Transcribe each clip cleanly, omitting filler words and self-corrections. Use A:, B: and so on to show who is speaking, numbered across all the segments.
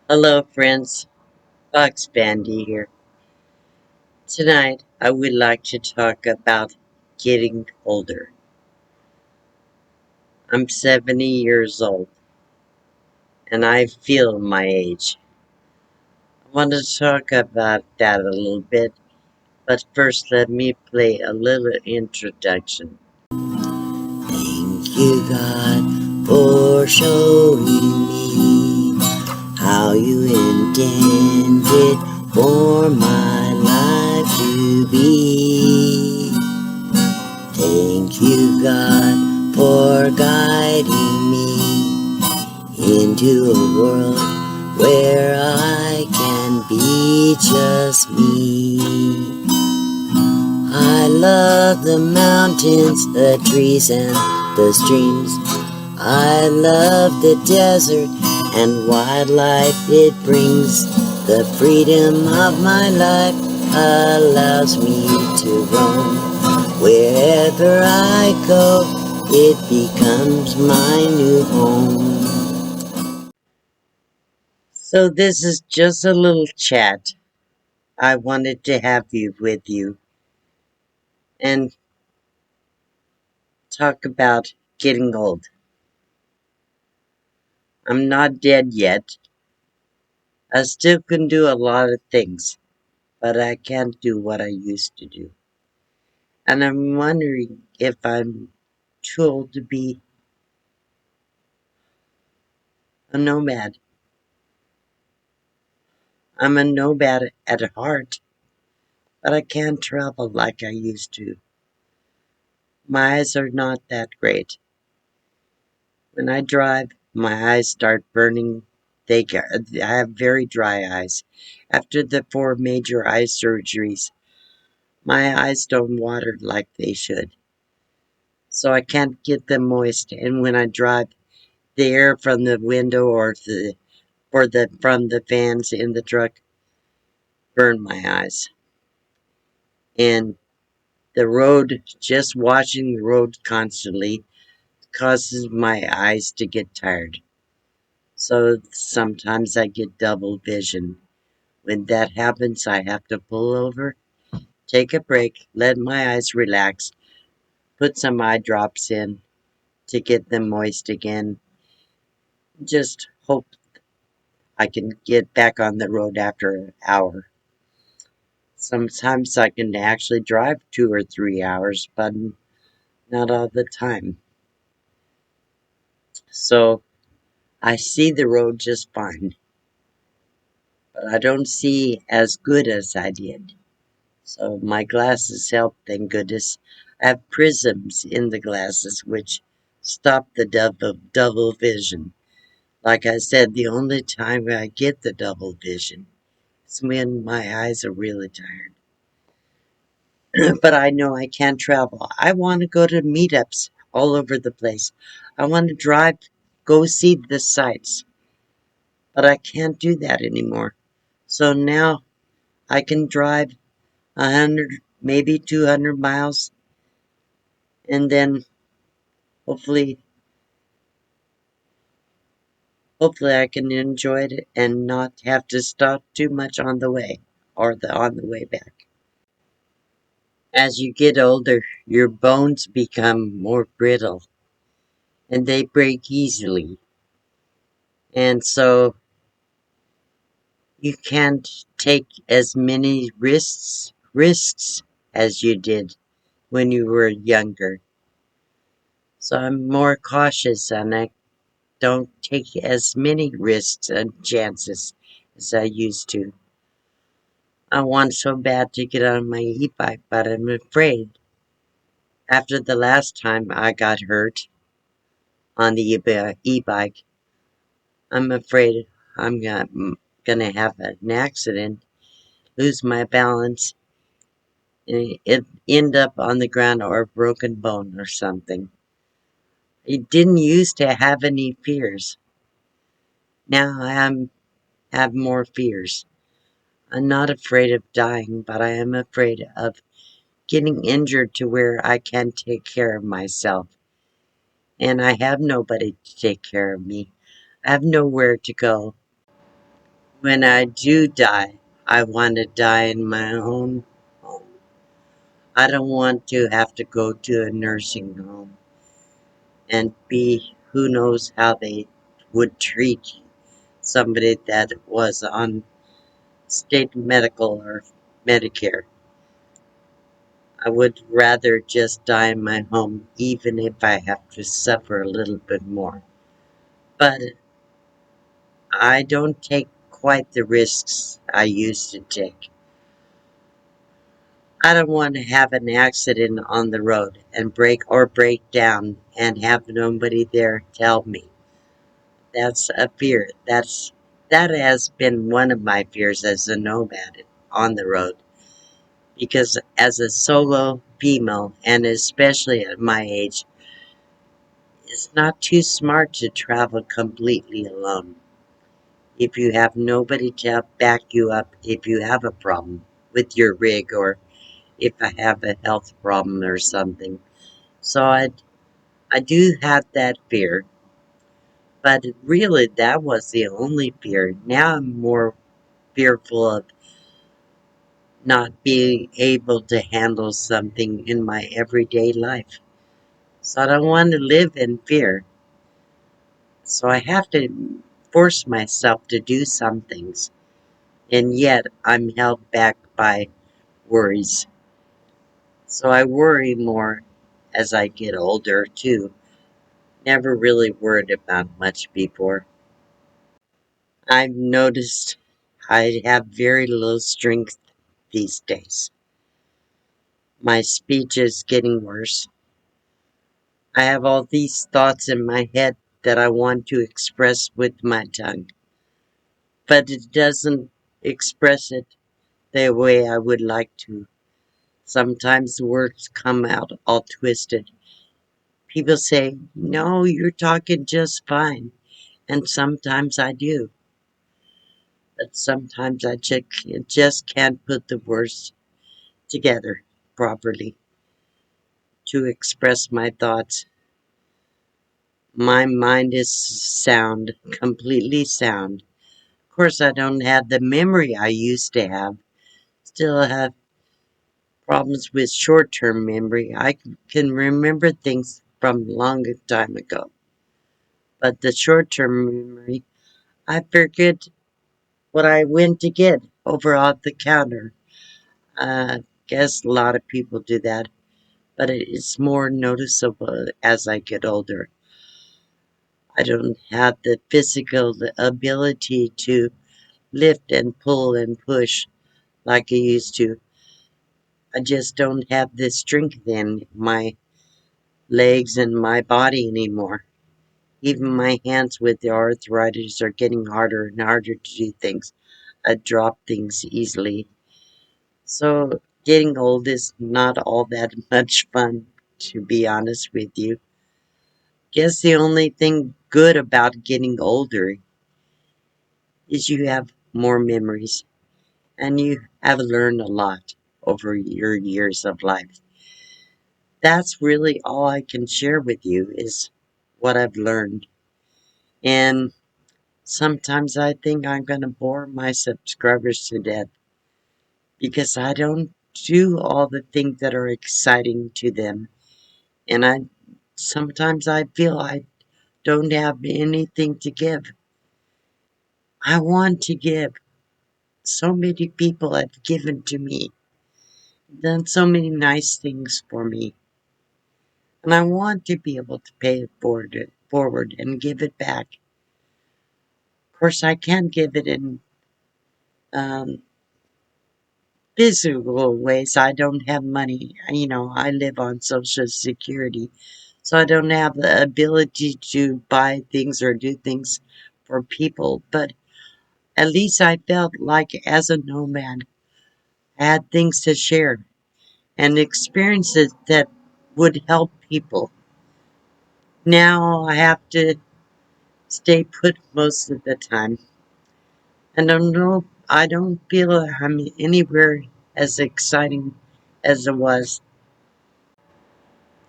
A: Hello, friends. Fox Bandy here. Tonight, I would like to talk about getting older. I'm 70 years old, and I feel my age. I want to talk about that a little bit, but first, let me play a little introduction. Thank you, God, for showing me how you intended for my life to be. Thank you, God, for guiding me into a world where I can be just me. I love the mountains, the trees, and the streams. I love the desert and wildlife it brings. The freedom of my life allows me to roam. Wherever I go, it becomes my new home. So this is just a little chat I wanted to have you with you and talk about getting old. I'm not dead yet. I still can do a lot of things, but I can't do what I used to do. And I'm wondering if I'm too old to be a nomad. I'm a nomad at heart, but I can't travel like I used to. My eyes are not that great. When I drive, my eyes start burning. I have very dry eyes. After the 4 major eye surgeries, my eyes don't water like they should. So I can't get them moist. And when I drive, the air from the window or from the fans in the truck burn my eyes. And the road, just watching the road constantly, causes my eyes to get tired. So sometimes I get double vision. When that happens, I have to pull over, take a break, let my eyes relax, put some eye drops in to get them moist again. Just hope I can get back on the road after an hour. Sometimes I can actually drive 2 or 3 hours, but not all the time. So I see the road just fine, but I don't see as good as I did. So my glasses help, thank goodness. I have prisms in the glasses which stop the double vision. Like I said, the only time I get the double vision is when my eyes are really tired. But I know I can't travel. I want to go to meetups all over the place. I want to drive, go see the sights, but I can't do that anymore. So now I can drive 100, maybe 200 miles, and then hopefully, hopefully I can enjoy it and not have to stop too much on the way or on the way back. As you get older, your bones become more brittle and they break easily. And so you can't take as many risks as you did when you were younger. So I'm more cautious and I don't take as many risks and chances as I used to. I want so bad to get on my e-bike, but I'm afraid after the last time I got hurt on the e-bike, I'm afraid gonna have an accident, lose my balance, and it end up on the ground or a broken bone or something. I didn't used to have any fears. Now have more fears. I'm not afraid of dying, but I am afraid of getting injured to where I can't take care of myself. And I have nobody to take care of me. I have nowhere to go. When I do die, I want to die in my own home. I don't want to have to go to a nursing home and be who knows how they would treat somebody that was on state medical or Medicare. I would rather just die in my home, even if I have to suffer a little bit more. But I don't take quite the risks I used to take. I don't want to have an accident on the road and break down and have nobody there to help me. That's a fear. That has been one of my fears as a nomad on the road. Because as a solo female, and especially at my age, it's not too smart to travel completely alone. If you have nobody to help back you up if you have a problem with your rig or if I have a health problem or something. So I do have that fear, but really that was the only fear. Now I'm more fearful of not being able to handle something in my everyday life. So I don't want to live in fear. So I have to force myself to do some things. And yet I'm held back by worries. So I worry more as I get older too. Never really worried about much before. I've noticed I have very little strength these days. My speech is getting worse. I have all these thoughts in my head that I want to express with my tongue, but it doesn't express it the way I would like to. Sometimes the words come out all twisted. People say, "No, you're talking just fine." And sometimes I do. But sometimes I just can't put the words together properly to express my thoughts. My mind is sound, completely sound. Of course, I don't have the memory I used to have. Still have problems with short-term memory. I can remember things from a long time ago. But the short-term memory, I forget what I went to get over at the counter. Guess a lot of people do that, but it's more noticeable as I get older. I don't have the physical ability to lift and pull and push like I used to. I just don't have the strength in my legs and my body anymore. Even my hands with the arthritis are getting harder and harder to do things. I drop things easily. So getting old is not all that much fun, to be honest with you. Guess the only thing good about getting older is you have more memories and you have learned a lot over your years of life. That's really all I can share with you is what I've learned. And sometimes I think I'm going to bore my subscribers to death because I don't do all the things that are exciting to them. And sometimes I feel I don't have anything to give. I want to give. So many people have given to me, done so many nice things for me. And I want to be able to pay it forward and give it back. Of course, I can't give it in um, physical ways. I don't have money. I live on Social Security. So I don't have the ability to buy things or do things for people. But at least I felt like as a nomad, I had things to share and experiences that would help people. Now I have to stay put most of the time. And I don't feel I'm anywhere as exciting as it was.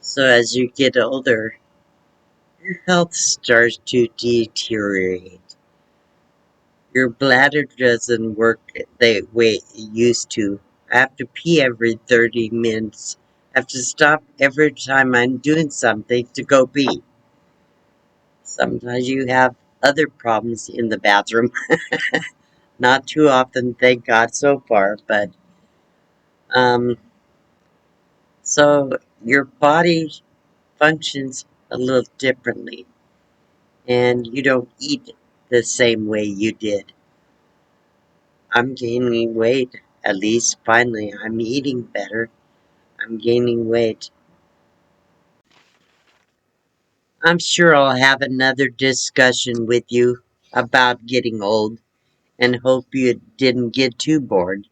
A: So as you get older, your health starts to deteriorate. Your bladder doesn't work the way it used to. I have to pee every 30 minutes. I have to stop every time I'm doing something to go pee. Sometimes you have other problems in the bathroom. Not too often, thank God so far, but um so your body functions a little differently and you don't eat the same way you did. I'm gaining weight. At least finally I'm eating better. I'm gaining weight. I'm sure I'll have another discussion with you about getting old and hope you didn't get too bored.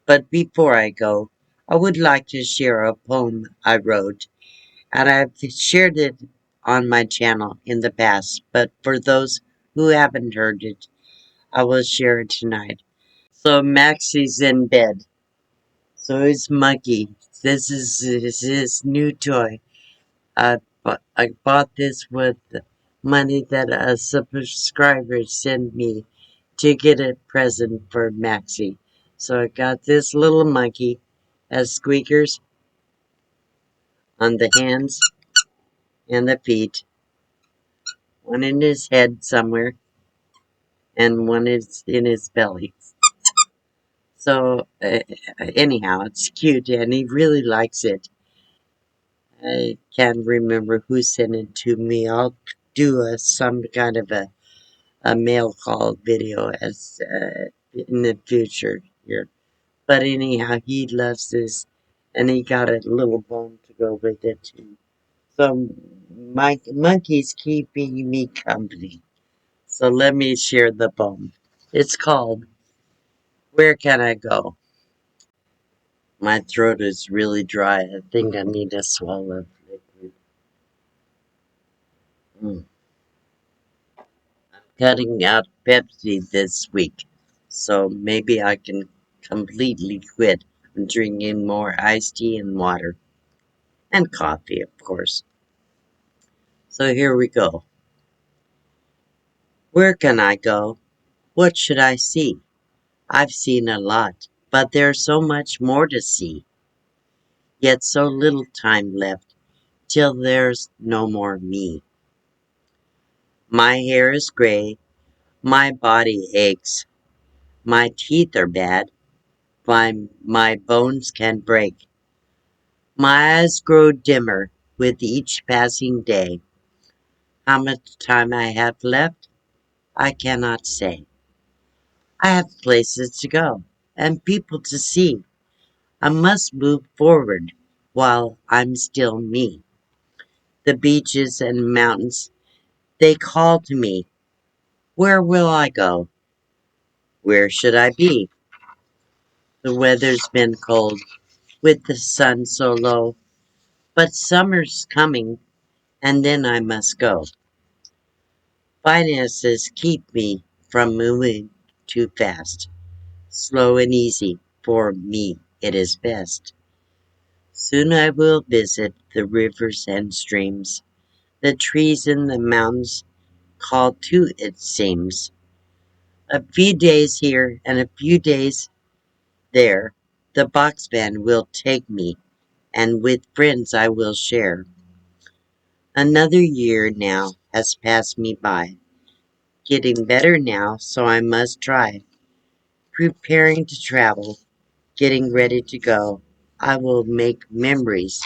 A: But before I go, I would like to share a poem I wrote, and I've shared it on my channel in the past, but for those who haven't heard it, I will share it tonight. So Maxie's in bed. So is Monkey. This is his new toy. I bought this with the money that a subscriber sent me to get a present for Maxie. So I got this little monkey, has squeakers on the hands and the feet, one in his head somewhere, and one is in his belly. So anyhow, it's cute, and he really likes it. I can't remember who sent it to me. I'll do some kind of a mail call video as in the future here. But anyhow, he loves this, and he got a little bone to go with it too. So my monkey's keeping me company. So let me share the poem. It's called "Where Can I Go?" My throat is really dry. I think I need to swallow liquid. Mm. Cutting out Pepsi this week, so maybe I can completely quit on drinking more iced tea and water. And coffee, of course. So here we go. Where can I go? What should I see? I've seen a lot, but there's so much more to see. Yet so little time left till there's no more me. My hair is gray, my body aches, my teeth are bad, my bones can break. My eyes grow dimmer with each passing day. How much time I have left, I cannot say. I have places to go and people to see. I must move forward while I'm still me. The beaches and mountains, they call to me. Where will I go? Where should I be? The weather's been cold with the sun so low, but summer's coming and then I must go. Finances keep me from moving too fast. Slow and easy, for me it is best. Soon I will visit the rivers and streams. The trees and the mountains call too, it seems. A few days here and a few days there, the box van will take me, and with friends I will share. Another year now has passed me by, getting better now, so I must try. Preparing to travel, getting ready to go. I will make memories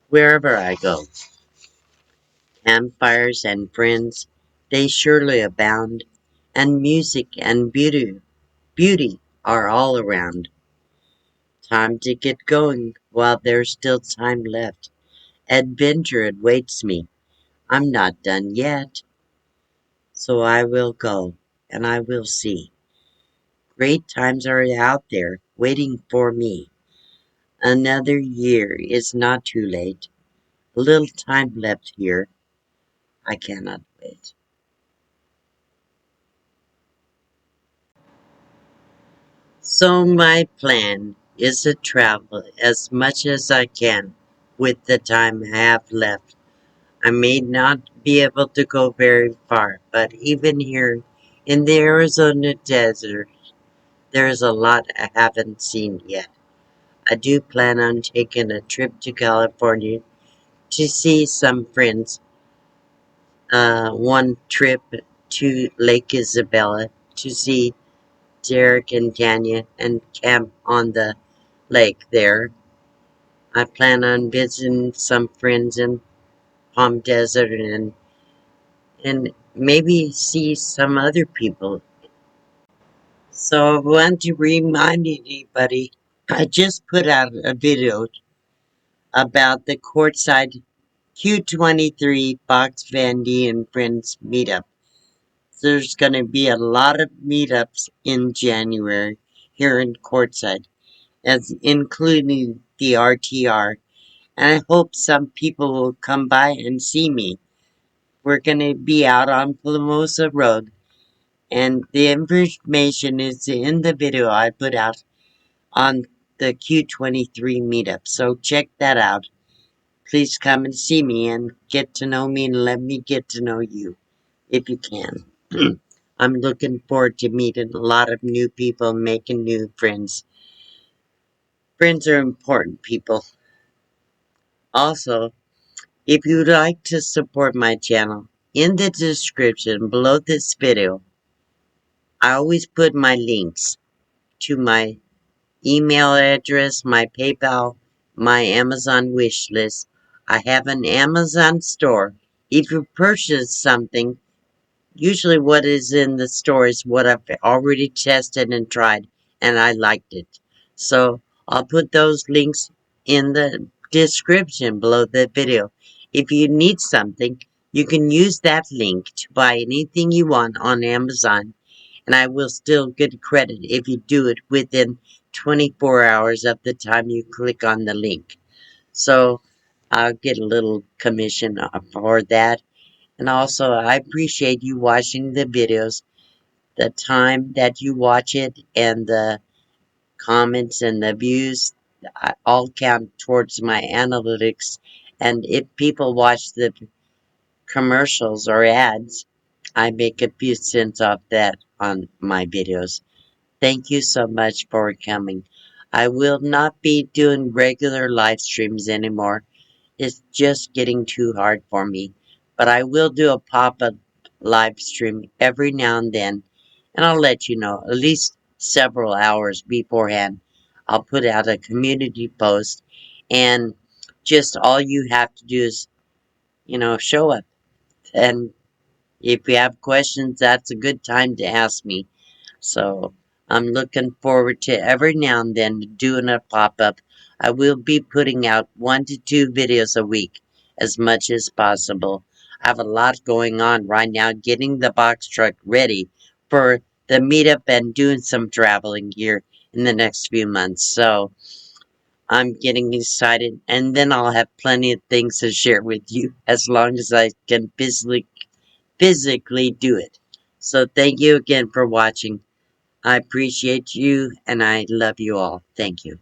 A: wherever I go. Campfires and friends, they surely abound, and music and beauty are all around. Time to get going while there's still time left. Adventure awaits me. I'm not done yet. So I will go, and I will see. Great times are out there waiting for me. Another year is not too late. A little time left here. I cannot wait. So my plan is to travel as much as I can with the time I have left. I may not be able to go very far, but even here In the Arizona desert, there's a lot I haven't seen yet. I do plan on taking a trip to California to see some friends. One trip to Lake Isabella to see Derek and Tanya and camp on the lake there. I plan on visiting some friends in Palm Desert and maybe see some other people. So I want to remind anybody, I just put out a video about the courtside Q23 Box Vandy and Friends meetup. There's going to be a lot of meetups in January here in courtside, as including the RTR. And I hope some people will come by and see me. We're going to be out on Plamosa Road, and the information is in the video I put out on the Q23 meetup. So check that out. Please come and see me and get to know me and let me get to know you if you can. I'm looking forward to meeting a lot of new people, making new friends. Friends are important, people. Also, if you'd like to support my channel, in the description below this video, I always put my links to my email address, my PayPal, my Amazon wish list. I have an Amazon store. If you purchase something, usually what is in the store is what I've already tested and tried, and I liked it. So I'll put those links in the description below the video. If you need something, you can use that link to buy anything you want on Amazon, and I will still get credit if you do it within 24 hours of the time you click on the link. So I'll get a little commission for that. And also, I appreciate you watching the videos, the time that you watch it, and the comments and the views. All count towards my analytics. And if people watch the commercials or ads, I make a few cents off that on my videos. Thank you so much for coming. I will not be doing regular live streams anymore. It's just getting too hard for me. But I will do a pop-up live stream every now and then, and I'll let you know at least several hours beforehand. I'll put out a community post, and just all you have to do is, show up. And if you have questions, that's a good time to ask me. So I'm looking forward to every now and then doing a pop-up. I will be putting out 1 to 2 videos a week, as much as possible. I have a lot going on right now, getting the box truck ready for the meetup and doing some traveling here in the next few months. So I'm getting excited, and then I'll have plenty of things to share with you as long as I can physically do it. So thank you again for watching. I appreciate you and I love you all. Thank you.